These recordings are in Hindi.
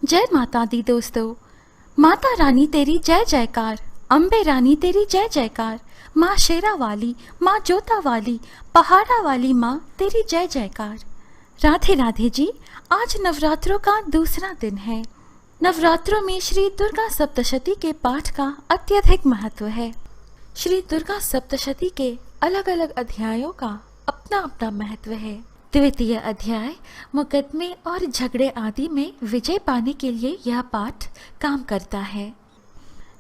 जय माता दी दोस्तों। माता रानी तेरी जय जयकार, अम्बे रानी तेरी जय जयकार, माँ शेरा वाली, माँ जोता वाली, पहाड़ा वाली माँ तेरी जय जयकार। राधे राधे जी। आज नवरात्रों का दूसरा दिन है। नवरात्रों में श्री दुर्गा सप्तशती के पाठ का अत्यधिक महत्व है। श्री दुर्गा सप्तशती के अलग अलग अध्यायों का अपना अपना महत्व है। द्वितीय अध्याय मुकदमे और झगड़े आदि में विजय पाने के लिए यह पाठ काम करता है।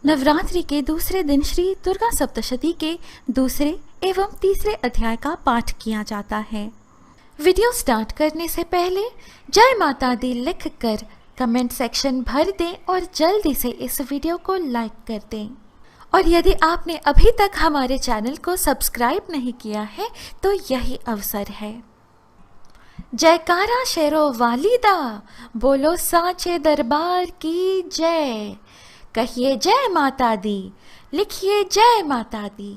नवरात्रि के दूसरे दिन श्री दुर्गा सप्तशती के दूसरे एवं तीसरे अध्याय का पाठ किया जाता है। वीडियो स्टार्ट करने से पहले जय माता दी लिख कर कमेंट सेक्शन भर दें और जल्दी से इस वीडियो को लाइक कर दें। और यदि आपने अभी तक हमारे चैनल को सब्सक्राइब नहीं किया है तो यही अवसर है। जयकारा शेरो वालिदा, बोलो साचे दरबार की जय। कहिए जय माता दी, लिखिए जय माता दी।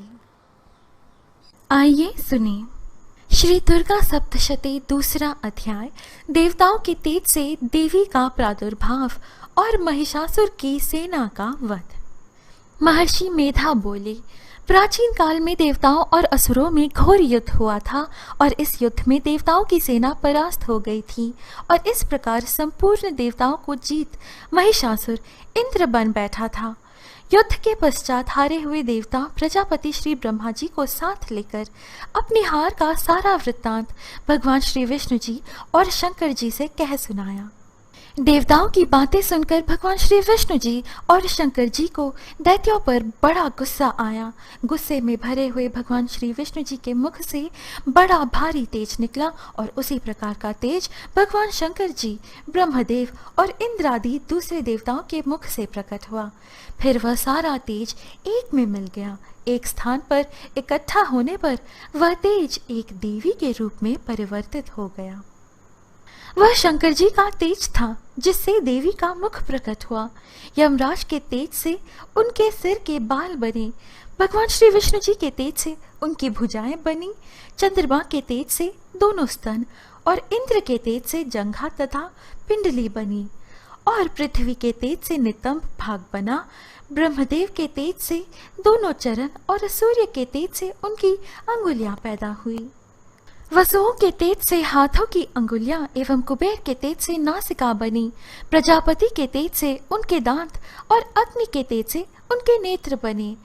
आइए सुनिए। श्री दुर्गा सप्तशती दूसरा अध्याय देवताओं के तेज से देवी का प्रादुर्भाव और महिषासुर की सेना का वध। महर्षि मेधा बोले, प्राचीन काल में देवताओं और असुरों में घोर युद्ध हुआ था और इस युद्ध में देवताओं की सेना परास्त हो गई थी और इस प्रकार संपूर्ण देवताओं को जीत महिषासुर इंद्र बन बैठा था। युद्ध के पश्चात हारे हुए देवता प्रजापति श्री ब्रह्मा जी को साथ लेकर अपनी हार का सारा वृत्तांत भगवान श्री विष्णु जी और शंकर जी से कह सुनाया। देवताओं की बातें सुनकर भगवान श्री विष्णु जी और शंकर जी को दैत्यों पर बड़ा गुस्सा आया। गुस्से में भरे हुए भगवान श्री विष्णु जी के मुख से बड़ा भारी तेज निकला और उसी प्रकार का तेज भगवान शंकर जी, ब्रह्मदेव और इंद्र आदि दूसरे देवताओं के मुख से प्रकट हुआ। फिर वह सारा तेज एक में मिल गया। एक स्थान पर इकट्ठा होने पर वह तेज एक देवी के रूप में परिवर्तित हो गया। वह शंकर जी का तेज था जिससे देवी का मुख प्रकट हुआ। यमराज के तेज से उनके सिर के बाल बने, भगवान श्री विष्णु जी के तेज से उनकी भुजाएं बनी, चंद्रमा के तेज से दोनों स्तन और इंद्र के तेज से जंघा तथा पिंडली बनी और पृथ्वी के तेज से नितंब भाग बना। ब्रह्मदेव के तेज से दोनों चरण और सूर्य के तेज से उनकी अंगुलियां पैदा हुई। वसुओं के तेज से हाथों की अंगुलियां एवं कुबेर के तेज से नासिका बनी। प्रजापति के तेज से उनके दांत और अग्नि के तेज से उनके नेत्र बने।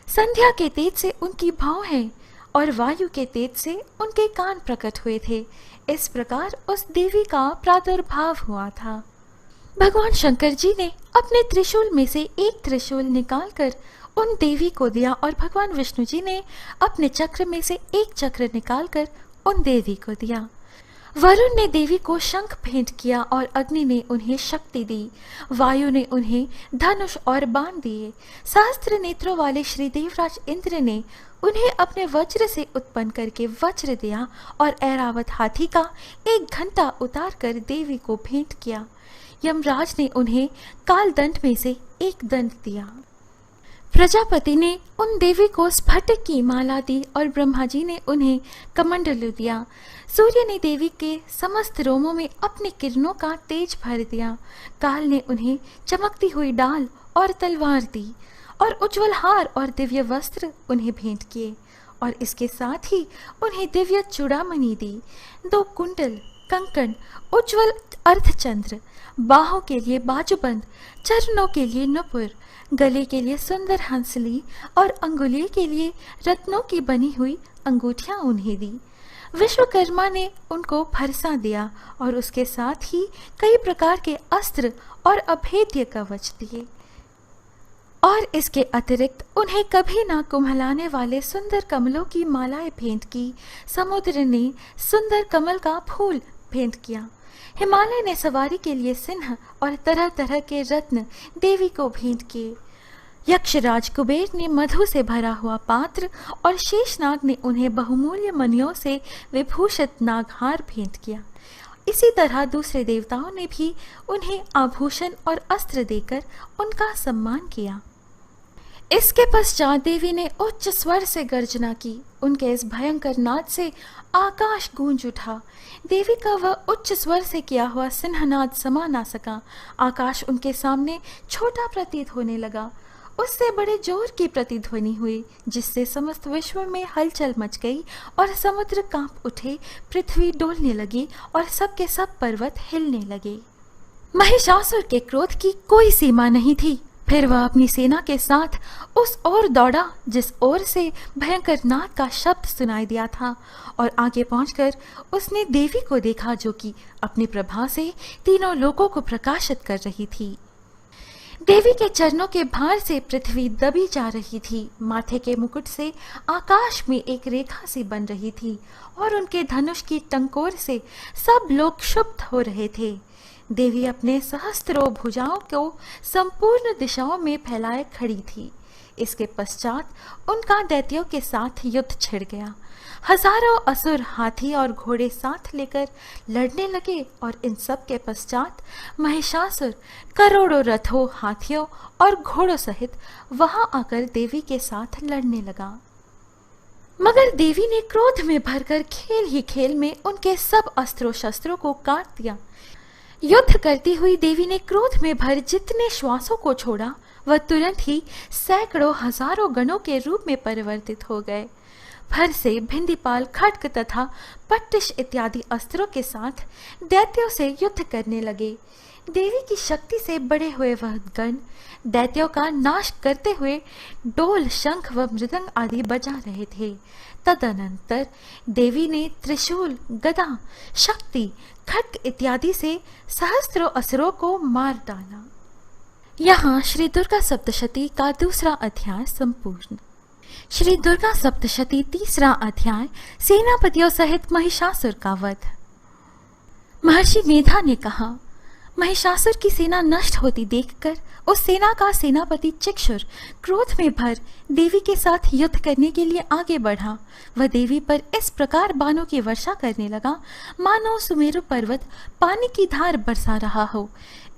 संध्या के तेज से उनकी भौहें और वायु के तेज से उनके कान प्रकट हुए थे। इस प्रकार उस देवी का प्रादुर्भाव हुआ था। भगवान शंकर जी ने अपने त्रिशूल में से एक त्रिशूल निकालकर उन देवी को दिया और भगवान विष्णु जी ने अपने चक्र में से एक चक्र निकालकर उन देवी को दिया। वरुण ने देवी को शंख भेंट किया और अग्नि ने उन्हें शक्ति दी। वायु ने उन्हें धनुष और बाण दिए। सहस्त्र नेत्रों वाले श्री देवराज इंद्र ने उन्हें अपने वज्र से उत्पन्न करके वज्र दिया और ऐरावत हाथी का एक घंटा उतार कर देवी को भेंट किया। यमराज ने उन्हें कालदंड में से एक दंड दिया। प्रजापति ने उन देवी को स्फटिक की माला दी और ब्रह्मा जी ने उन्हें कमंडलू दिया। सूर्य ने देवी के समस्त रोमों में अपनी किरणों का तेज भर दिया। काल ने उन्हें चमकती हुई डाल और तलवार दी और उज्ज्वल हार और दिव्य वस्त्र उन्हें भेंट किए और इसके साथ ही उन्हें दिव्य चूड़ामणि दी, 2 कुंडल, कंकण, उज्ज्वल अर्धचंद्र, बाहों के लिए बाजूबंद, चरणों के लिए नुपुर, गले के लिए सुंदर हंसली और अंगुली के लिए रत्नों की बनी हुई अंगूठियां उन्हें दी। विश्वकर्मा ने उनको फरसा दिया और उसके साथ ही कई प्रकार के अस्त्र और अभेद्य कवच दिए और इसके अतिरिक्त उन्हें कभी ना कुम्हलाने वाले सुंदर कमलों की मालाएं भेंट की। समुद्र ने सुंदर कमल का फूल भेंट किया। हिमालय ने सवारी के लिए सिंह और तरह तरह के रत्न देवी को भेंट किए। यक्षराज कुबेर ने मधु से भरा हुआ पात्र और शेषनाग ने उन्हें बहुमूल्य मणियों से विभूषित नागहार भेंट किया। इसी तरह दूसरे देवताओं ने भी उन्हें आभूषण और अस्त्र देकर उनका सम्मान किया। इसके पश्चात देवी ने उच्च स्वर से गर्जना की। उनके इस भयंकर नाद से आकाश गूंज उठा। देवी का वह उच्च स्वर से किया हुआ सिंहनाद समा ना सका। आकाश उनके सामने छोटा प्रतीत होने लगा। उससे बड़े जोर की प्रतिध्वनि हुई, जिससे समस्त विश्व में हलचल मच गई और समुद्र कांप उठे, पृथ्वी डोलने लगी और सब के सब पर्वत हिलने लगे। महिषासुर के क्रोध की कोई सीमा नहीं थी। फिर वह अपनी सेना के साथ उस ओर दौड़ा जिस ओर से भयंकर नाद का शब्द सुनाई दिया था, और आगे पहुंचकर उसने देवी को देखा, जो कि अपनी प्रभा से तीनों लोकों को प्रकाशित कर रही थी। देवी के चरणों के भार से पृथ्वी दबी जा रही थी। माथे के मुकुट से आकाश में एक रेखा सी बन रही थी और उनके धनुष की टंकोर से सब लोग क्षुब्ध हो रहे थे। देवी अपने सहस्त्रों भुजाओं को संपूर्ण दिशाओं में फैलाए खड़ी थी। इसके पश्चात उनका दैत्यों के साथ युद्ध छिड़ गया। हजारों असुर हाथी और घोड़े साथ लेकर लड़ने लगे और इन सब के पश्चात महिषासुर करोड़ों रथों, हाथियों और घोड़ों सहित वहां आकर देवी के साथ लड़ने लगा। मगर देवी ने क्रोध में भरकर खेल ही खेल में उनके सब अस्त्रों शस्त्रों को काट दिया। युद्ध करती हुई देवी ने क्रोध में भर जितने श्वासों को छोड़ा, वह तुरंत ही सैकड़ों हजारों गणों के रूप में परिवर्तित हो गए। फर से भिंदीपाल, खड्ग तथा पट्टिश इत्यादि अस्त्रों के साथ दैत्यों से युद्ध करने लगे। देवी की शक्ति से बड़े हुए वह गण दैत्यों का नाश करते हुए डोल, शंख व मृदंग आदि बजा रहे थे। तदनंतर देवी ने त्रिशूल, गदा, शक्ति, खड्ग इत्यादि से सहस्त्रों असुरों को मार डाला। यहाँ श्री दुर्गा सप्तशती का दूसरा अध्याय संपूर्ण। श्री दुर्गा सप्तशती तीसरा अध्याय, सेनापतियों सहित महिषासुर का वध। महर्षि मेधा ने कहा, महिषासुर की सेना नष्ट होती देखकर उस सेना का सेनापति चिक्षुर क्रोध में भर देवी के साथ युद्ध करने के लिए आगे बढ़ा। वह देवी पर इस प्रकार बाणों की वर्षा करने लगा, मानो सुमेरु पर्वत पानी की धार बरसा रहा हो।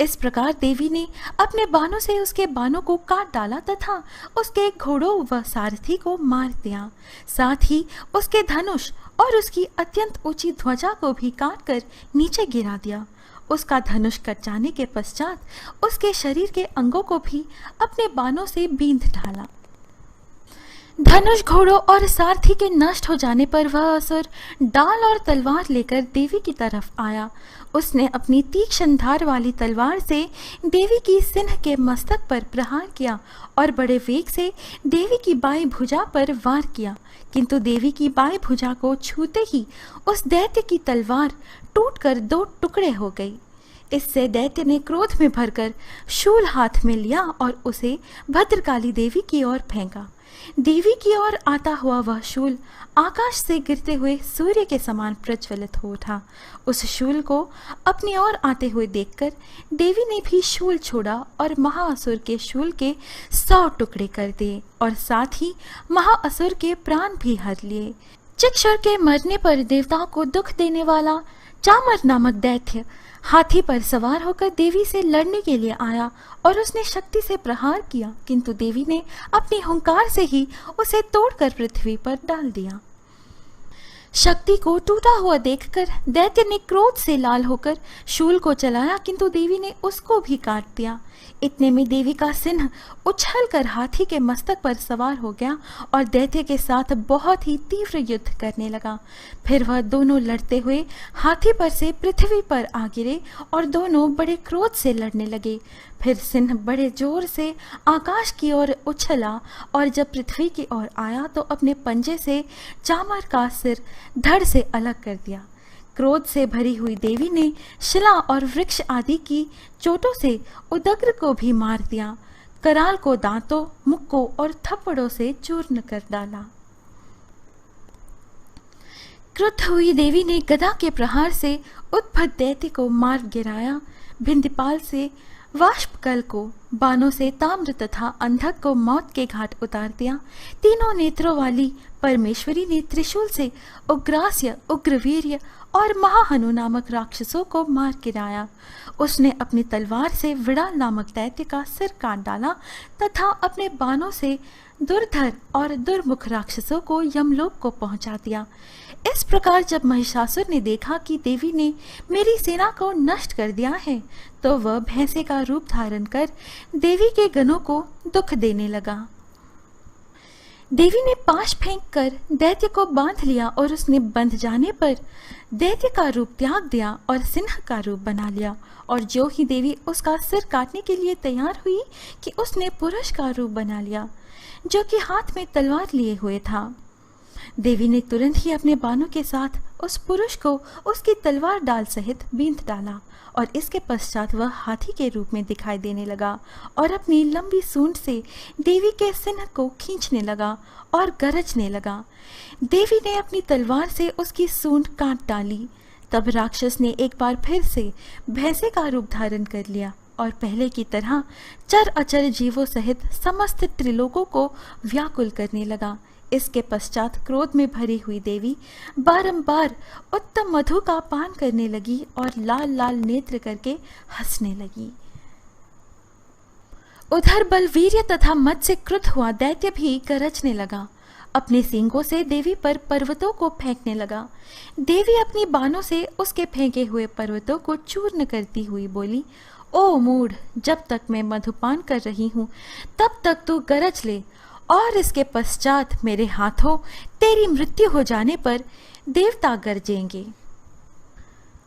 इस प्रकार देवी ने अपने बाणों से उसके बाणों को काट डाला तथा उसके घोड़ों व सारथी को मार दिया। साथ ही उसके धनुष और उसकी अत्यंत ऊंची ध्वजा को भी काटकर नीचे गिरा दिया। उसका धनुष कट जाने के पश्चात उसके शरीर के अंगों को भी अपने बाणों से बींध डाला। धनुष, घोड़ों और सारथी के नष्ट हो जाने पर वह असुर डाल और तलवार लेकर देवी की तरफ आया। उसने अपनी तीक्ष्ण धार वाली तलवार से देवी की सिंह के मस्तक पर प्रहार किया और बड़े वेग से देवी की बाईं भुजा पर वार किया, किंतु देवी की बाईं भुजा को छूते ही उस दैत्य की तलवार टूटकर दो टुकड़े हो गई। इससे दैत्य ने क्रोध में भरकर शूल हाथ में लिया और उसे भद्रकाली देवी की ओर फेंका। देवी की ओर आता हुआ वह शूल आकाश से गिरते हुए सूर्य के समान प्रज्वलित हो उठा। उस शूल को अपनी ओर आते हुए देखकर देवी ने भी शूल छोड़ा और महाअसुर के शूल के 100 टुकड़े कर दिए और साथ ही महाअसुर के प्राण भी हर लिए। चिक्षुर के मरने पर देवताओं को दुख देने वाला चामर नामक दैत्य हाथी पर सवार होकर देवी से लड़ने के लिए आया और उसने शक्ति से प्रहार किया, किंतु देवी ने अपनी हुंकार से ही उसे तोड़कर पृथ्वी पर डाल दिया। शक्ति को टूटा हुआ देखकर दैत्य ने क्रोध से लाल होकर शूल को चलाया, किंतु देवी ने उसको भी काट दिया। इतने में देवी का सिंह उछलकर हाथी के मस्तक पर सवार हो गया और दैत्य के साथ बहुत ही तीव्र युद्ध करने लगा। फिर वह दोनों लड़ते हुए हाथी पर से पृथ्वी पर आ गिरे और दोनों बड़े क्रोध से लड़ने लगे। फिर सिंह बड़े जोर से आकाश की ओर उछला और जब पृथ्वी की ओर आया तो अपने पंजे से चामर का सिर धड़ से अलग कर दिया। क्रोध से भरी हुई देवी ने शिला और वृक्ष आदि की चोटों से उदग्र को भी मार दिया। कराल को दांतों, मुक्कों और थप्पड़ों से चूर्ण कर डाला। क्रुद्ध हुई देवी ने गदा के प्रहार से उद्भट दैत्य को मार गिराया। भिंदीपाल से वाष्पकल को बाणों से ताम्र तथा अंधक को मौत के घाट उतार दिया। तीनों नेत्रों वाली परमेश्वरी ने त्रिशूल से उग्रास्य, उग्रवीर्य और महाहनु नामक राक्षसों को मार गिराया। उसने अपनी तलवार से विड़ाल नामक दैत्य का सिर काट डाला तथा अपने बाणों से दुर्धर और दुर्मुख राक्षसों को यमलोक को पहुंचा दिया। इस प्रकार जब महिषासुर ने देखा कि देवी ने मेरी सेना को नष्ट कर दिया है, तो वह भैंसे का रूप धारण कर देवी के गणों को दुख देने लगा। देवी ने पाश फेंक कर दैत्य को बांध लिया और उसने बंध जाने पर दैत्य का रूप त्याग दिया और सिंह का रूप बना लिया। और जो ही देवी उसका सिर काटने के लिए तैयार हुई कि उसने पुरुष का रूप बना लिया, जो कि हाथ में तलवार लिए हुए था। देवी ने तुरंत ही अपने बाणों के साथ उस पुरुष को उसकी तलवार डाल सहित बींध डाला और इसके पश्चात वह हाथी के रूप में दिखाई देने लगा और अपनी लंबी सूंड से देवी के सिंह को खींचने लगा और गरजने लगा। देवी ने अपनी तलवार से उसकी सूंड काट डाली। तब राक्षस ने एक बार फिर से भैंसे का रूप धारण कर लिया और पहले की तरह चर अचर जीवों सहित समस्त त्रिलोकों को व्याकुल करने लगा। इसके पश्चात क्रोध में भरी हुई देवी बारंबार उत्तम मधु का पान करने लगी और लाल लाल नेत्र करके हंसने लगी। उधर बलवीर्य तथा मद से क्रुद्ध हुआ दैत्य भी गरजने लगा। अपने सींगों से देवी पर पर्वतों को फेंकने लगा। देवी अपनी बाणों से उसके फेंके हुए पर्वतों को चूर्ण करती हुई बोली, ओ मूढ़, जब तक मैं मधुपान कर रही हूँ तब तक तू गरज ले, और इसके पश्चात मेरे हाथों तेरी मृत्यु हो जाने पर देवता गरजेंगे।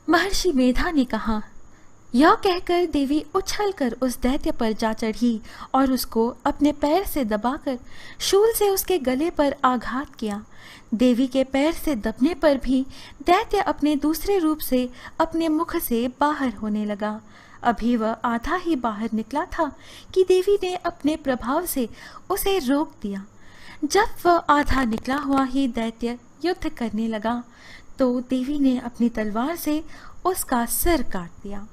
महर्षि मेधा ने कहा। यह कहकर देवी उछलकर उस दैत्य पर जा चढ़ी और उसको अपने पैर से दबाकर शूल से उसके गले पर आघात किया। देवी के पैर से दबने पर भी दैत्य अपने दूसरे रूप से अपने मुख से बाहर होने लगा। अभी वह आधा ही बाहर निकला था कि देवी ने अपने प्रभाव से उसे रोक दिया। जब वह आधा निकला हुआ ही दैत्य युद्ध करने लगा, तो देवी ने अपनी तलवार से उसका सिर काट दिया।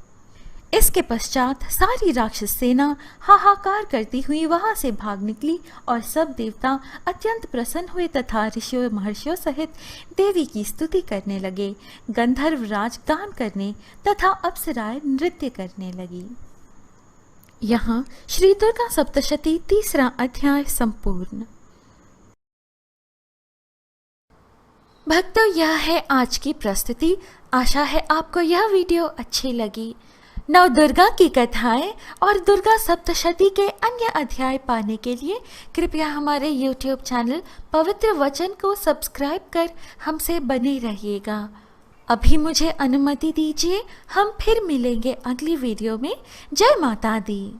इसके पश्चात सारी राक्षस सेना हाहाकार करती हुई वहां से भाग निकली और सब देवता अत्यंत प्रसन्न हुए तथा ऋषियों महर्षियों सहित देवी की स्तुति करने लगे। गंधर्व राज गान करने तथा अप्सराएं नृत्य करने लगी। यहाँ श्री दुर्गा सप्तशती 3रा अध्याय संपूर्ण। भक्तों, यह है आज की प्रस्तुति। आशा है आपको यह वीडियो अच्छी लगी। नव दुर्गा की कथाएं और दुर्गा सप्तशती के अन्य अध्याय पाने के लिए कृपया हमारे YouTube चैनल पवित्र वचन को सब्सक्राइब कर हमसे बने रहिएगा। अभी मुझे अनुमति दीजिए, हम फिर मिलेंगे अगली वीडियो में। जय माता दी।